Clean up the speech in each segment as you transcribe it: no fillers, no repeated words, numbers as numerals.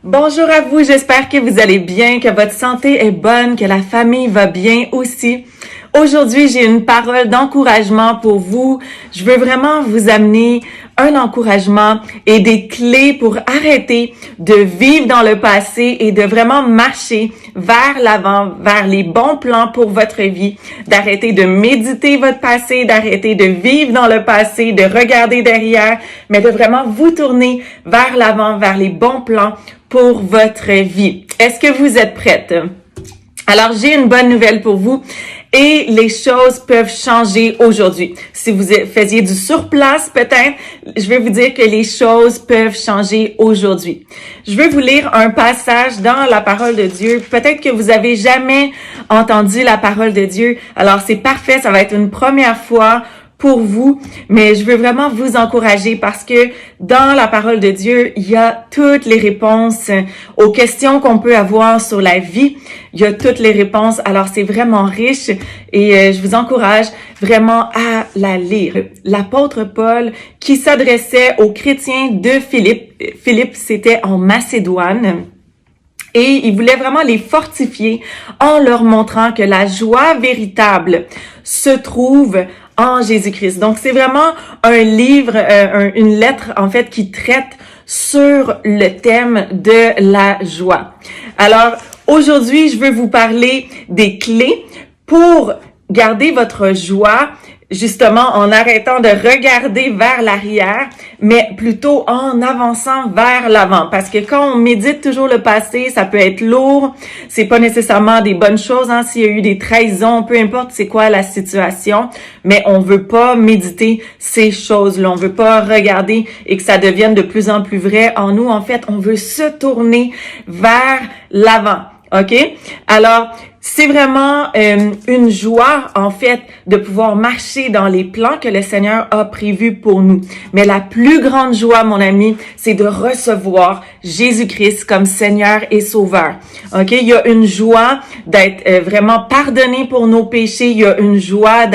Bonjour à vous, j'espère que vous allez bien, que votre santé est bonne, que la famille va bien aussi. Aujourd'hui, j'ai une parole d'encouragement pour vous. Je veux vraiment vous amener un encouragement et des clés pour arrêter de vivre dans le passé et de vraiment marcher vers l'avant, vers les bons plans pour votre vie, d'arrêter de méditer votre passé, d'arrêter de vivre dans le passé, de regarder derrière, mais de vraiment vous tourner vers l'avant, vers les bons plans pour votre vie. Est-ce que vous êtes prête? Alors, j'ai une bonne nouvelle pour vous et les choses peuvent changer aujourd'hui. Si vous faisiez du surplace, peut-être, je vais vous dire que les choses peuvent changer aujourd'hui. Je vais vous lire un passage dans la parole de Dieu. Peut-être que vous avez jamais entendu la parole de Dieu. Alors, c'est parfait, ça va être une première fois pour vous, mais je veux vraiment vous encourager parce que dans la parole de Dieu, il y a toutes les réponses aux questions qu'on peut avoir sur la vie. Il y a toutes les réponses. Alors, c'est vraiment riche et je vous encourage vraiment à la lire. L'apôtre Paul qui s'adressait aux chrétiens de Philippe. Philippe, c'était en Macédoine. Et il voulait vraiment les fortifier en leur montrant que la joie véritable se trouve en Jésus-Christ. Donc, c'est vraiment un livre, une lettre, en fait, qui traite sur le thème de la joie. Alors, aujourd'hui, je veux vous parler des clés pour garder votre joie, justement en arrêtant de regarder vers l'arrière, mais plutôt en avançant vers l'avant. Parce que quand on médite toujours le passé, ça peut être lourd, c'est pas nécessairement des bonnes choses, hein, s'il y a eu des trahisons, peu importe c'est quoi la situation, mais on veut pas méditer ces choses-là, on veut pas regarder et que ça devienne de plus en plus vrai en nous. En fait, on veut se tourner vers l'avant. OK? Alors, c'est vraiment une joie, en fait, de pouvoir marcher dans les plans que le Seigneur a prévus pour nous. Mais la plus grande joie, mon ami, c'est de recevoir Jésus-Christ comme Seigneur et Sauveur. OK? Il y a une joie d'être vraiment pardonné pour nos péchés. Il y a une joie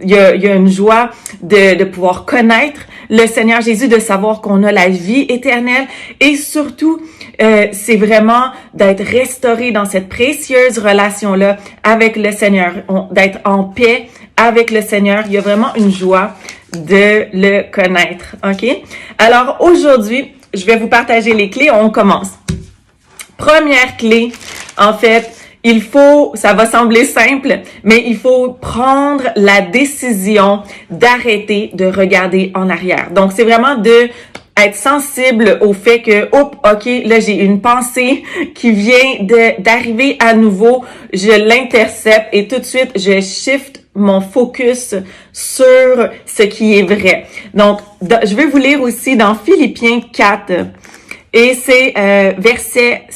il y a une joie de pouvoir connaître le Seigneur Jésus, de savoir qu'on a la vie éternelle et surtout, c'est vraiment d'être restauré dans cette précieuse relation-là avec le Seigneur, d'être en paix avec le Seigneur. Il y a vraiment une joie de le connaître, OK? Alors, aujourd'hui, je vais vous partager les clés. On commence. Première clé, en fait, ça va sembler simple, mais il faut prendre la décision d'arrêter de regarder en arrière. Donc, c'est vraiment de être sensible au fait que, OK, là, j'ai une pensée qui vient d'arriver à nouveau, je l'intercepte et tout de suite, je shift mon focus sur ce qui est vrai. Donc, je vais vous lire aussi dans Philippiens 4, et c'est verset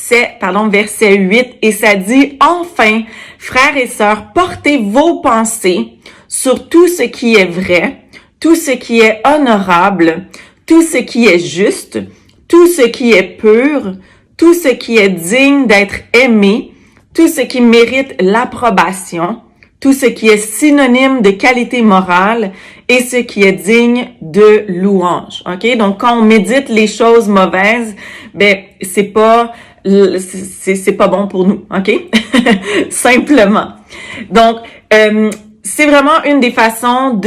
8, et ça dit « Enfin, frères et sœurs, portez vos pensées sur tout ce qui est vrai, tout ce qui est honorable, tout ce qui est juste, tout ce qui est pur, tout ce qui est digne d'être aimé, tout ce qui mérite l'approbation, tout ce qui est synonyme de qualité morale et ce qui est digne de louange. OK? Donc, quand on médite les choses mauvaises, c'est pas bon pour nous. OK? Simplement. Donc, c'est vraiment une des façons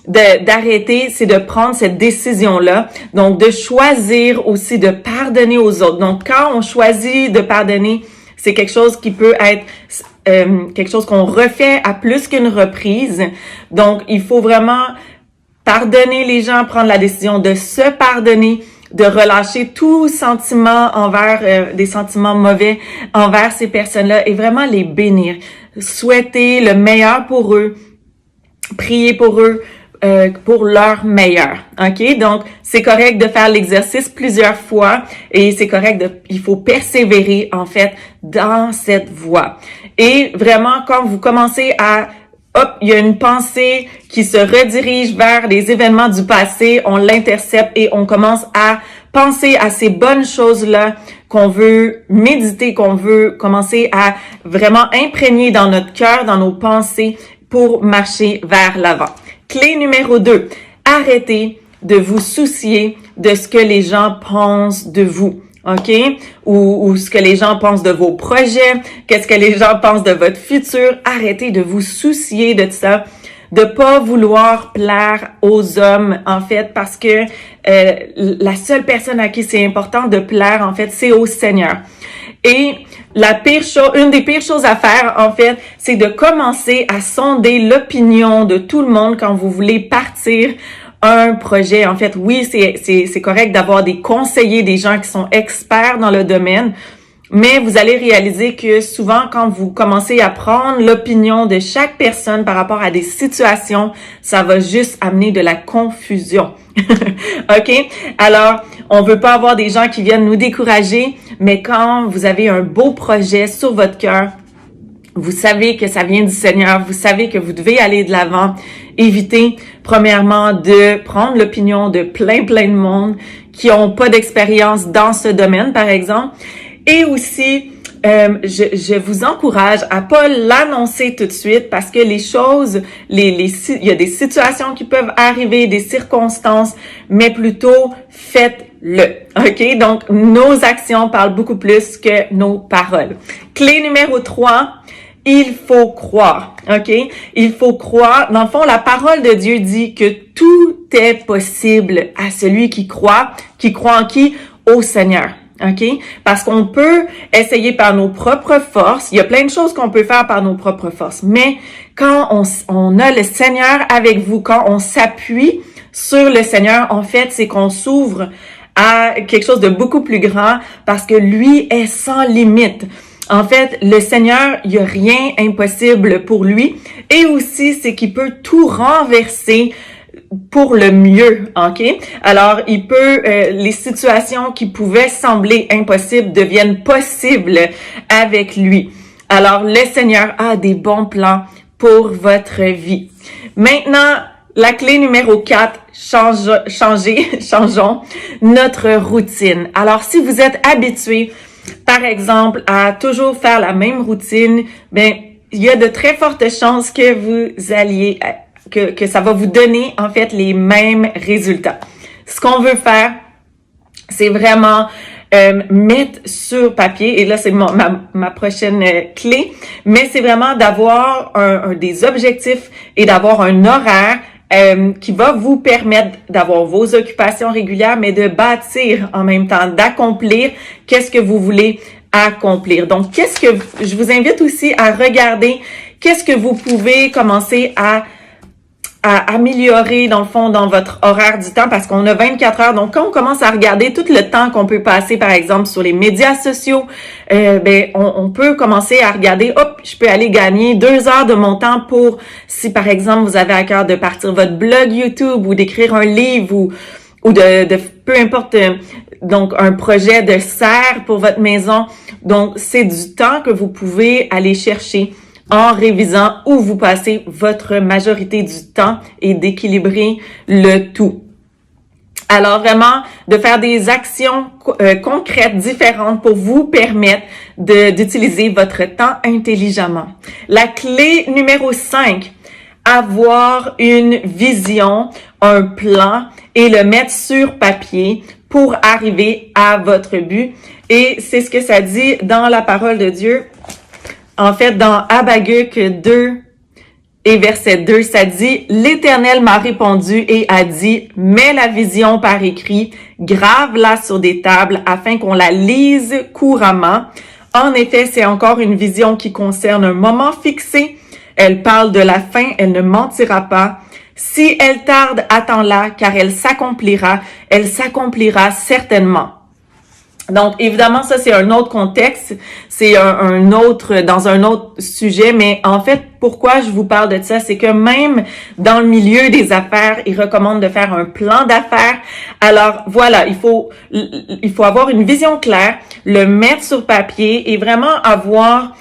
d'arrêter, c'est de prendre cette décision-là. Donc, de choisir aussi de pardonner aux autres. Donc, quand on choisit de pardonner, c'est quelque chose qui peut être quelque chose qu'on refait à plus qu'une reprise. Donc, il faut vraiment pardonner les gens, prendre la décision de se pardonner, de relâcher tout sentiment envers des sentiments mauvais envers ces personnes-là et vraiment les bénir. Souhaiter le meilleur pour eux, prier pour eux, pour leur meilleur. OK? Donc, c'est correct de faire l'exercice plusieurs fois et c'est correct il faut persévérer, en fait, dans cette voie. Et vraiment, quand vous commencez il y a une pensée qui se redirige vers les événements du passé, on l'intercepte et on commence à penser à ces bonnes choses-là qu'on veut méditer, qu'on veut commencer à vraiment imprégner dans notre cœur, dans nos pensées pour marcher vers l'avant. Clé numéro 2, arrêtez de vous soucier de ce que les gens pensent de vous. OK? Ou ce que les gens pensent de vos projets, qu'est-ce que les gens pensent de votre futur. Arrêtez de vous soucier de ça, de pas vouloir plaire aux hommes, en fait, parce que la seule personne à qui c'est important de plaire, en fait, c'est au Seigneur. Et une des pires choses à faire, en fait, c'est de commencer à sonder l'opinion de tout le monde quand vous voulez partir un projet. En fait, oui, c'est correct d'avoir des conseillers, des gens qui sont experts dans le domaine, mais vous allez réaliser que souvent, quand vous commencez à prendre l'opinion de chaque personne par rapport à des situations, ça va juste amener de la confusion. OK? Alors, on veut pas avoir des gens qui viennent nous décourager, mais quand vous avez un beau projet sur votre cœur, vous savez que ça vient du Seigneur, vous savez que vous devez aller de l'avant. Évitez, premièrement, de prendre l'opinion de plein de monde qui ont pas d'expérience dans ce domaine, par exemple. Et aussi, je vous encourage à pas l'annoncer tout de suite parce que les choses, il y a des situations qui peuvent arriver, des circonstances, mais plutôt faites-le. OK? Donc, nos actions parlent beaucoup plus que nos paroles. Clé numéro 3. Il faut croire, OK? Il faut croire. Dans le fond, la parole de Dieu dit que tout est possible à celui qui croit en qui? Au Seigneur, OK? Parce qu'on peut essayer par nos propres forces. Il y a plein de choses qu'on peut faire par nos propres forces. Mais quand on a le Seigneur avec vous, quand on s'appuie sur le Seigneur, en fait, c'est qu'on s'ouvre à quelque chose de beaucoup plus grand parce que lui est sans limite. En fait, le Seigneur, il n'y a rien impossible pour lui. Et aussi, c'est qu'il peut tout renverser pour le mieux, OK? Alors, il peut, les situations qui pouvaient sembler impossibles deviennent possibles avec lui. Alors, le Seigneur a des bons plans pour votre vie. Maintenant, la clé numéro 4, changeons notre routine. Alors, si vous êtes habitué, par exemple, à toujours faire la même routine, ben, il y a de très fortes chances que vous alliez, que ça va vous donner, en fait, les mêmes résultats. Ce qu'on veut faire, c'est vraiment mettre sur papier, et là, c'est ma prochaine clé, mais c'est vraiment d'avoir des objectifs et d'avoir un horaire qui va vous permettre d'avoir vos occupations régulières, mais de bâtir en même temps, d'accomplir qu'est-ce que vous voulez accomplir. Donc, je vous invite aussi à regarder qu'est-ce que vous pouvez commencer à améliorer, dans le fond, dans votre horaire du temps, parce qu'on a 24 heures. Donc, quand on commence à regarder tout le temps qu'on peut passer, par exemple, sur les médias sociaux, ben, on peut commencer à regarder, hop, je peux aller gagner 2 heures de mon temps pour, si par exemple, vous avez à cœur de partir votre blog YouTube ou d'écrire un livre ou de peu importe, donc un projet de serre pour votre maison. Donc, c'est du temps que vous pouvez aller chercher en révisant où vous passez votre majorité du temps et d'équilibrer le tout. Alors vraiment, de faire des actions concrètes différentes pour vous permettre d'utiliser votre temps intelligemment. La clé numéro 5, avoir une vision, un plan et le mettre sur papier pour arriver à votre but. Et c'est ce que ça dit dans la parole de Dieu. En fait, dans Habacuc 2 et verset 2, ça dit « L'Éternel m'a répondu et a dit, mets la vision par écrit, grave-la sur des tables afin qu'on la lise couramment. En effet, c'est encore une vision qui concerne un moment fixé. Elle parle de la fin, elle ne mentira pas. Si elle tarde, attends-la, car elle s'accomplira certainement. » Donc, évidemment, ça, c'est un autre contexte, c'est dans un autre sujet, mais en fait, pourquoi je vous parle de ça, c'est que même dans le milieu des affaires, ils recommandent de faire un plan d'affaires. Alors, voilà, il faut avoir une vision claire, le mettre sur papier et vraiment avoir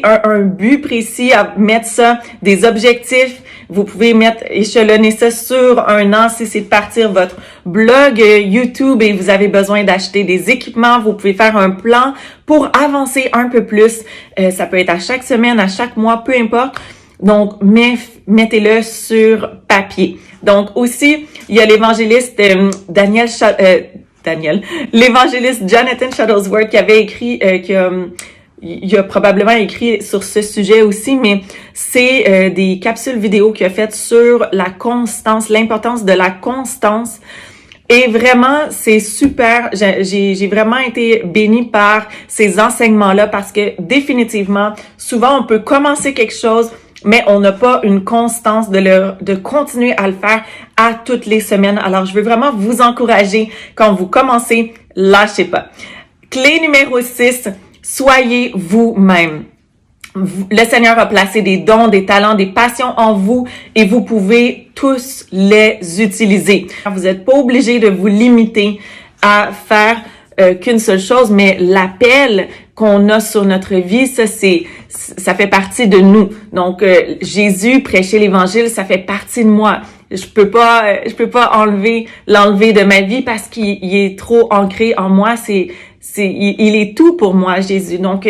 un but précis, à mettre ça, des objectifs. Vous pouvez échelonner ça sur 1 an si c'est de partir votre blog YouTube et vous avez besoin d'acheter des équipements. Vous pouvez faire un plan pour avancer un peu plus. Ça peut être à chaque semaine, à chaque mois, peu importe. Donc, mettez-le sur papier. Donc, aussi, il y a l'évangéliste Daniel l'évangéliste Jonathan Shuttlesworth qui avait écrit, il a probablement écrit sur ce sujet aussi, mais c'est des capsules vidéo qu'il a faites sur la constance, l'importance de la constance. Et vraiment, c'est super. J'ai vraiment été bénie par ces enseignements-là parce que définitivement, souvent on peut commencer quelque chose, mais on n'a pas une constance de continuer à le faire à toutes les semaines. Alors, je veux vraiment vous encourager quand vous commencez, lâchez pas. Clé numéro 6, soyez vous-même. Le Seigneur a placé des dons, des talents, des passions en vous et vous pouvez tous les utiliser. Vous n'êtes pas obligé de vous limiter à faire qu'une seule chose, mais l'appel qu'on a sur notre vie, ça fait partie de nous. Donc Jésus prêcher l'évangile, ça fait partie de moi. Je peux pas l'enlever de ma vie parce qu'il est trop ancré en moi. Il est tout pour moi, Jésus. Donc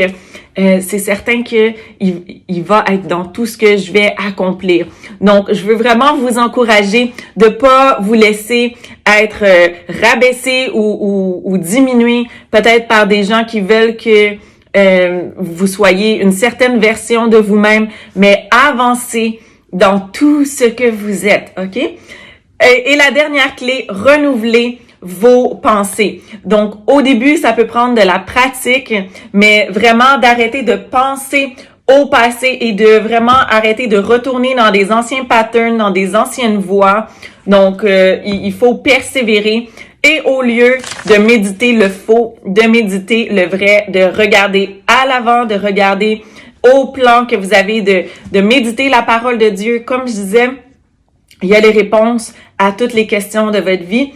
c'est certain que il va être dans tout ce que je vais accomplir. Donc, je veux vraiment vous encourager de pas vous laisser être rabaissé ou diminué peut-être par des gens qui veulent que vous soyez une certaine version de vous-même, mais avancez dans tout ce que vous êtes, OK? Et la dernière clé, renouveler vos pensées. Donc, au début, ça peut prendre de la pratique, mais vraiment d'arrêter de penser au passé et de vraiment arrêter de retourner dans des anciens patterns, dans des anciennes voies. Donc, il faut persévérer. Et au lieu de méditer le faux, de méditer le vrai, de regarder à l'avant, de regarder au plan que vous avez, de méditer la parole de Dieu. Comme je disais, il y a les réponses à toutes les questions de votre vie.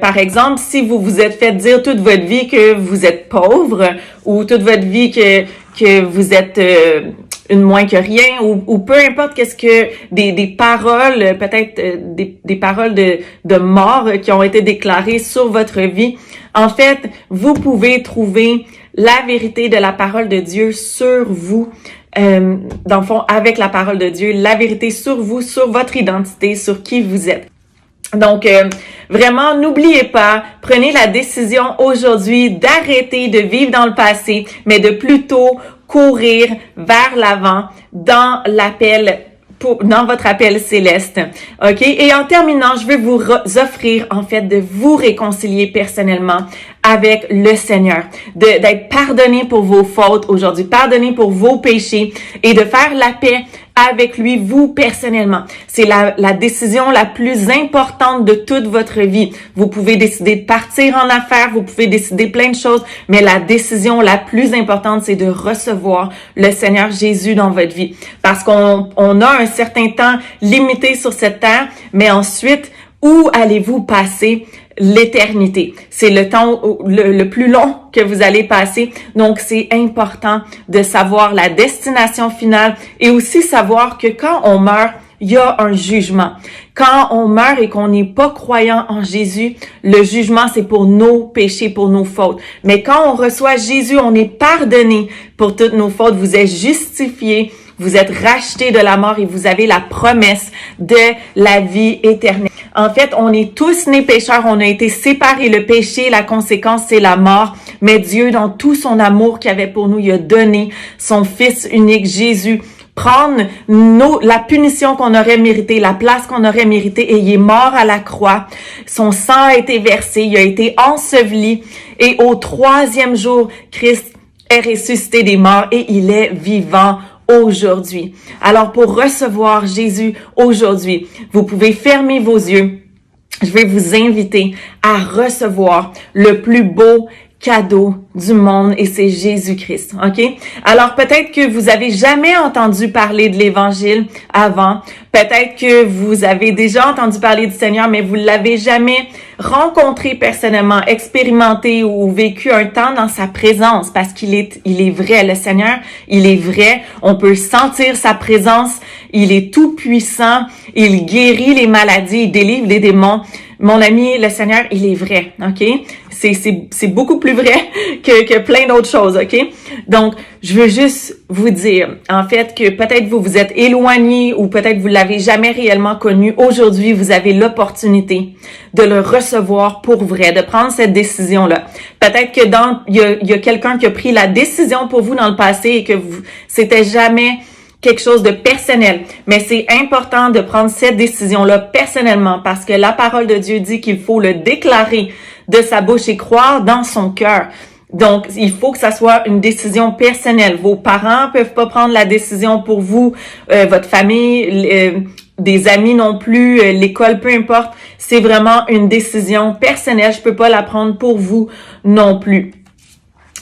Par exemple, si vous vous êtes fait dire toute votre vie que vous êtes pauvre ou toute votre vie que vous êtes une moins que rien ou peu importe qu'est-ce que des paroles, peut-être des paroles de mort qui ont été déclarées sur votre vie. En fait, vous pouvez trouver la vérité de la parole de Dieu sur vous. Dans le fond, avec la parole de Dieu, la vérité sur vous, sur votre identité, sur qui vous êtes. Donc, vraiment, n'oubliez pas, prenez la décision aujourd'hui d'arrêter de vivre dans le passé, mais de plutôt courir vers l'avant dans dans votre appel céleste. OK? Et en terminant, je vais vous offrir, en fait, de vous réconcilier personnellement avec le Seigneur, d'être pardonné pour vos fautes aujourd'hui, pardonné pour vos péchés et de faire la paix avec lui, vous personnellement. C'est la décision la plus importante de toute votre vie. Vous pouvez décider de partir en affaires, vous pouvez décider plein de choses, mais la décision la plus importante, c'est de recevoir le Seigneur Jésus dans votre vie. Parce qu'on a un certain temps limité sur cette terre, mais ensuite, où allez-vous passer l'éternité? C'est le temps le plus long que vous allez passer. Donc, c'est important de savoir la destination finale et aussi savoir que quand on meurt, il y a un jugement. Quand on meurt et qu'on n'est pas croyant en Jésus, le jugement, c'est pour nos péchés, pour nos fautes. Mais quand on reçoit Jésus, on est pardonné pour toutes nos fautes. Vous êtes justifié, vous êtes racheté de la mort et vous avez la promesse de la vie éternelle. En fait, on est tous nés pécheurs, on a été séparés. Le péché, la conséquence, c'est la mort. Mais Dieu, dans tout son amour qu'il avait pour nous, il a donné son Fils unique, Jésus, prendre la punition qu'on aurait méritée, la place qu'on aurait méritée, et il est mort à la croix. Son sang a été versé, il a été enseveli, et au 3e jour, Christ est ressuscité des morts et il est vivant aujourd'hui. Alors, pour recevoir Jésus aujourd'hui, vous pouvez fermer vos yeux. Je vais vous inviter à recevoir le plus beau cadeau du monde et c'est Jésus-Christ, OK? Alors, peut-être que vous avez jamais entendu parler de l'Évangile avant. Peut-être que vous avez déjà entendu parler du Seigneur, mais vous l'avez jamais rencontré personnellement, expérimenté ou vécu un temps dans sa présence parce il est vrai. Le Seigneur, il est vrai. On peut sentir sa présence. Il est tout puissant. Il guérit les maladies. Il délivre les démons. mon ami, le Seigneur, il est vrai, OK? C'est beaucoup plus vrai que plein d'autres choses, OK? Donc, je veux juste vous dire, en fait, que peut-être vous vous êtes éloigné ou peut-être vous l'avez jamais réellement connu. Aujourd'hui, vous avez l'opportunité de le recevoir pour vrai, de prendre cette décision-là. Peut-être que il y a quelqu'un qui a pris la décision pour vous dans le passé et que c'était jamais quelque chose de personnel. Mais c'est important de prendre cette décision-là personnellement parce que la parole de Dieu dit qu'il faut le déclarer de sa bouche et croire dans son cœur. Donc, il faut que ça soit une décision personnelle. Vos parents peuvent pas prendre la décision pour vous, votre famille, des amis non plus, l'école, peu importe. C'est vraiment une décision personnelle. Je peux pas la prendre pour vous non plus.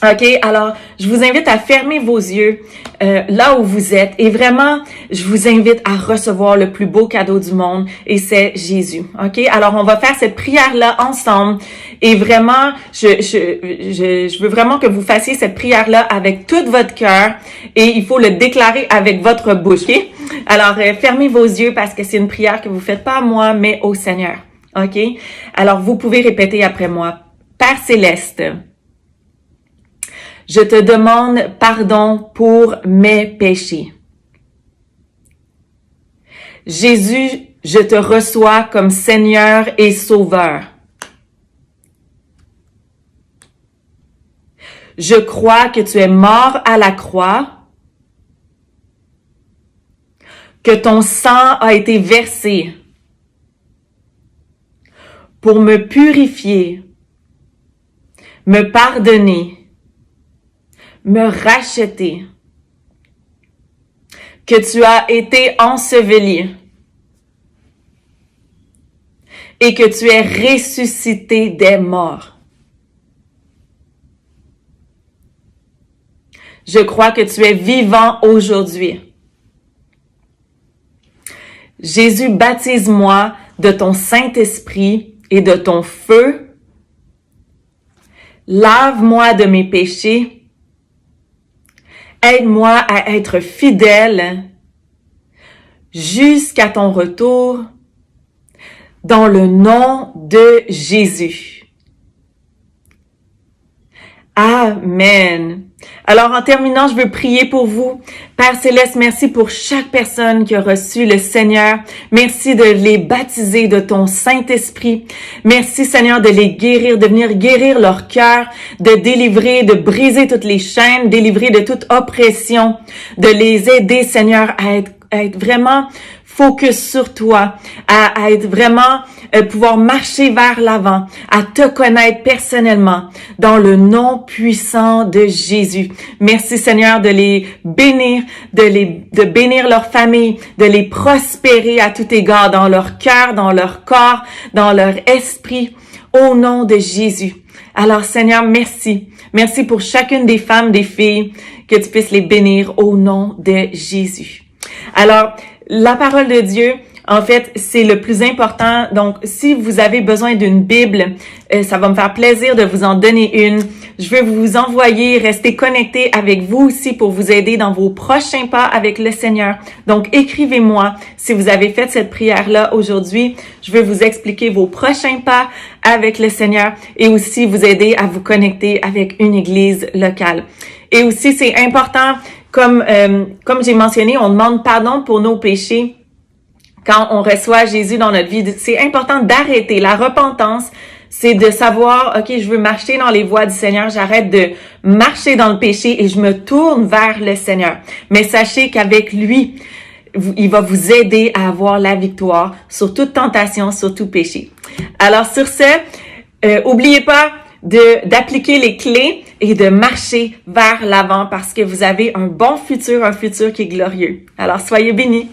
OK, alors je vous invite à fermer vos yeux là où vous êtes et vraiment, je vous invite à recevoir le plus beau cadeau du monde et c'est Jésus. OK, alors on va faire cette prière-là ensemble et vraiment, je veux vraiment que vous fassiez cette prière-là avec tout votre cœur et il faut le déclarer avec votre bouche. OK, alors fermez vos yeux parce que c'est une prière que vous faites pas à moi mais au Seigneur. OK, alors vous pouvez répéter après moi. Père céleste, je te demande pardon pour mes péchés. Jésus, je te reçois comme Seigneur et Sauveur. Je crois que tu es mort à la croix, que ton sang a été versé pour me purifier, me pardonner, me racheter, que tu as été enseveli et que tu es ressuscité des morts. Je crois que tu es vivant aujourd'hui. Jésus, baptise-moi de ton Saint-Esprit et de ton feu. Lave-moi de mes péchés. Aide-moi à être fidèle jusqu'à ton retour dans le nom de Jésus. Amen. Alors, en terminant, je veux prier pour vous. Père Céleste, merci pour chaque personne qui a reçu le Seigneur. Merci de les baptiser de ton Saint-Esprit. Merci, Seigneur, de les guérir, de venir guérir leur cœur, de délivrer, de briser toutes les chaînes, délivrer de toute oppression, de les aider, Seigneur, à être vraiment focus sur toi, à être vraiment, pouvoir marcher vers l'avant, à te connaître personnellement dans le nom puissant de Jésus. Merci Seigneur de les bénir, de bénir leur famille, de les prospérer à tout égard dans leur cœur, dans leur corps, dans leur esprit, au nom de Jésus. Alors Seigneur, merci. Merci pour chacune des femmes, des filles, que tu puisses les bénir au nom de Jésus. Alors, la parole de Dieu, en fait, c'est le plus important. Donc, si vous avez besoin d'une Bible, ça va me faire plaisir de vous en donner une. Je veux vous envoyer, rester connecté avec vous aussi pour vous aider dans vos prochains pas avec le Seigneur. Donc, écrivez-moi si vous avez fait cette prière-là aujourd'hui. Je veux vous expliquer vos prochains pas avec le Seigneur et aussi vous aider à vous connecter avec une église locale. Et aussi, c'est important, comme j'ai mentionné, on demande pardon pour nos péchés quand on reçoit Jésus dans notre vie. C'est important d'arrêter. La repentance, c'est de savoir, OK, je veux marcher dans les voies du Seigneur. J'arrête de marcher dans le péché et je me tourne vers le Seigneur. Mais sachez qu'avec lui, il va vous aider à avoir la victoire sur toute tentation, sur tout péché. Alors sur ce, oubliez pas d'appliquer les clés et de marcher vers l'avant parce que vous avez un bon futur, un futur qui est glorieux. Alors soyez bénis.